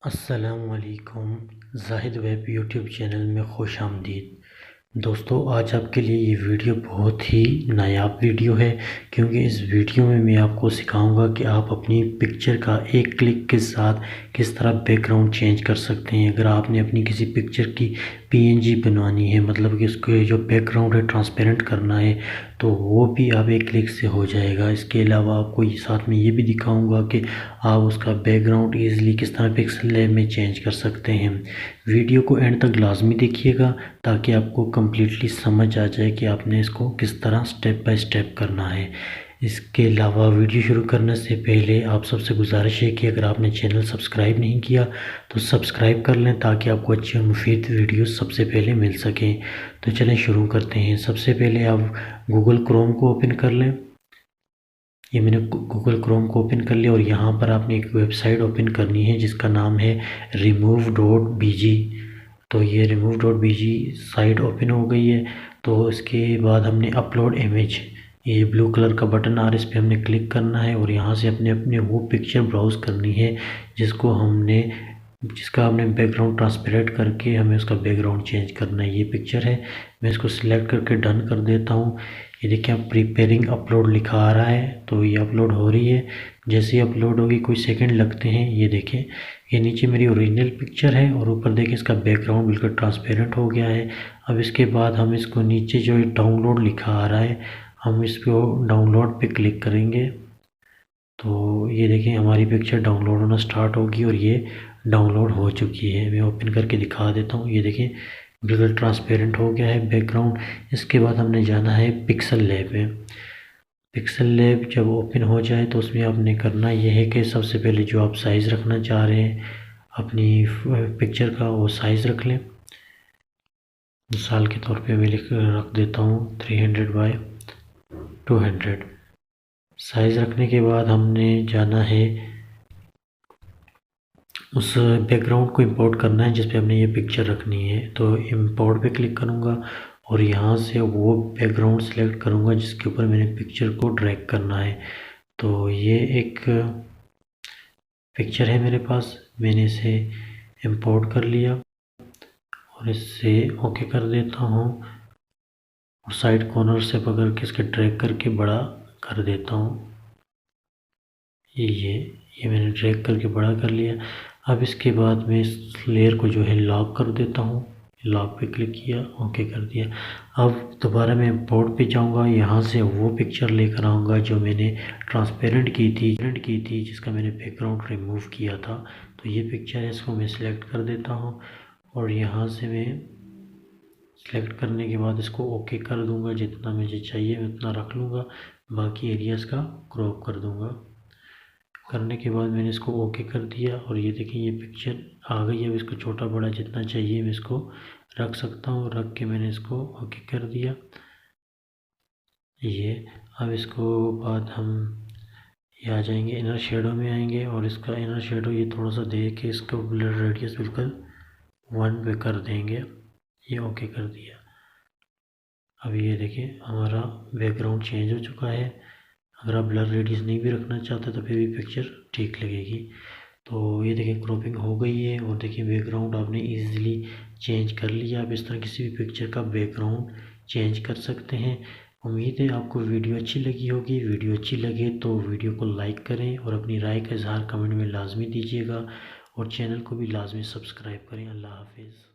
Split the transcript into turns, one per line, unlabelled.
अस्सलामुअलैकुम। Zahid web YouTube channel में खुश आमदीद। दोस्तों, आज आपके लिए ये वीडियो बहुत ही नायाब वीडियो है, क्योंकि इस वीडियो में मैं आपको सिखाऊंगा कि आप अपनी पिक्चर का एक क्लिक के साथ किस तरह बैकग्राउंड चेंज कर सकते हैं। अगर आपने अपनी किसी पिक्चर की पीएनजी बनवानी है, मतलब कि उसको जो बैकग्राउंड है ट्रांसपेरेंट करना है, तो वो भी आप एक क्लिक से हो जाएगा। इसके अलावा आपको साथ में ये भी दिखाऊंगा कि आप उसका बैकग्राउंड ईज़िली किस तरह पिक्सेल लैब में चेंज कर सकते हैं। वीडियो को एंड तक लाजमी देखिएगा ताकि आपको कम्प्लीटली समझ आ जाए कि आपने इसको किस तरह स्टेप बाय स्टेप करना है। इसके अलावा वीडियो शुरू करने से पहले आप सबसे गुजारिश है कि अगर आपने चैनल सब्सक्राइब नहीं किया तो सब्सक्राइब कर लें ताकि आपको अच्छी और मुफीद वीडियो सबसे पहले मिल सकें। तो चलें शुरू करते हैं। सबसे पहले आप गूगल क्रोम को ओपन कर लें। ये मैंने गूगल क्रोम को ओपन कर लिया और यहाँ पर आपने एक वेबसाइट ओपन करनी है जिसका नाम है remove.bg। तो ये remove.bg साइट ओपन हो गई है। तो इसके बाद हमने अपलोड इमेज, ये ब्लू कलर का बटन आ रहा है, इस पर हमने क्लिक करना है और यहाँ से अपने अपने वो पिक्चर ब्राउज़ करनी है जिसका हमने बैकग्राउंड ट्रांसपेरेंट करके हमें उसका बैकग्राउंड चेंज करना है। ये पिक्चर है, मैं इसको सिलेक्ट करके डन कर देता हूँ। ये देखिए, आप प्रिपेयरिंग अपलोड लिखा आ रहा है, तो ये अपलोड हो रही है। जैसे ही अपलोड होगी कुछ सेकंड लगते हैं। ये देखें, ये नीचे मेरी ओरिजिनल पिक्चर है और ऊपर देखें इसका बैकग्राउंड बिल्कुल ट्रांसपेरेंट हो गया है। अब इसके बाद हम इसको नीचे जो डाउनलोड लिखा आ रहा है, हम इसको डाउनलोड पे क्लिक करेंगे तो ये देखें हमारी पिक्चर डाउनलोड होना स्टार्ट होगी और ये डाउनलोड हो चुकी है। मैं ओपन करके दिखा देता हूँ। ये देखें बिल्कुल ट्रांसपेरेंट हो गया है बैकग्राउंड। इसके बाद हमने जाना है पिक्सेल लैब में। पिक्सेल लैब जब ओपन हो जाए तो उसमें आपने करना ये है कि सबसे पहले जो आप साइज़ रखना चाह रहे हैं अपनी पिक्चर का, वो साइज़ रख लें। मिसाल के तौर पे मैं रख देता हूँ 300 बाय 200। साइज़ रखने के बाद हमने जाना है उस बैकग्राउंड को इंपोर्ट करना है जिस पे हमने ये पिक्चर रखनी है। तो इंपोर्ट पे क्लिक करूँगा और यहाँ से वो बैकग्राउंड सेलेक्ट करूँगा जिसके ऊपर मैंने पिक्चर को ड्रैग करना है। तो ये एक पिक्चर है मेरे पास, मैंने इसे इंपोर्ट कर लिया और इससे ओके कर देता हूँ और साइड कॉर्नर से पकड़ के इसके ड्रैग करके बड़ा कर देता हूँ। ये मैंने ड्रैग करके बड़ा कर लिया। अब इसके बाद मैं इस लेयर को जो है लॉक कर देता हूँ। लॉक पे क्लिक किया, ओके कर दिया। अब दोबारा मैं बोर्ड पे जाऊँगा, यहाँ से वो पिक्चर लेकर आऊँगा जो मैंने ट्रांसपेरेंट की थी जिसका मैंने बैकग्राउंड रिमूव किया था। तो ये पिक्चर है, इसको मैं सिलेक्ट कर देता हूँ और यहाँ से मैं सिलेक्ट करने के बाद इसको ओके कर दूँगा। जितना मुझे चाहिए मैं उतना रख लूँगा, बाकी एरियाज़ का क्रॉप कर दूँगा। करने के बाद मैंने इसको ओके कर दिया और ये देखिए ये पिक्चर आ गई है। अब इसको छोटा बड़ा जितना चाहिए मैं इसको रख सकता हूँ। रख के मैंने इसको ओके कर दिया। ये अब इसको बाद हम ये आ जाएंगे, इनर शेडो में आएंगे और इसका इनर शेडो ये थोड़ा सा दे के इसका ब्लर रेडियस बिल्कुल 1 पे कर देंगे। ये ओके कर दिया। अब ये देखिए हमारा बैकग्राउंड चेंज हो चुका है। अगर आप ब्लर रेडियस नहीं भी रखना चाहते तो फिर भी पिक्चर ठीक लगेगी। तो ये देखिए क्रॉपिंग हो गई है और देखिए बैकग्राउंड आपने इजीली चेंज कर लिया। आप इस तरह किसी भी पिक्चर का बैकग्राउंड चेंज कर सकते हैं। उम्मीद है आपको वीडियो अच्छी लगी होगी। वीडियो अच्छी लगे तो वीडियो को लाइक करें और अपनी राय का इजहार कमेंट में लाजमी दीजिएगा और चैनल को भी लाजमी सब्सक्राइब करें। अल्लाह हाफिज़।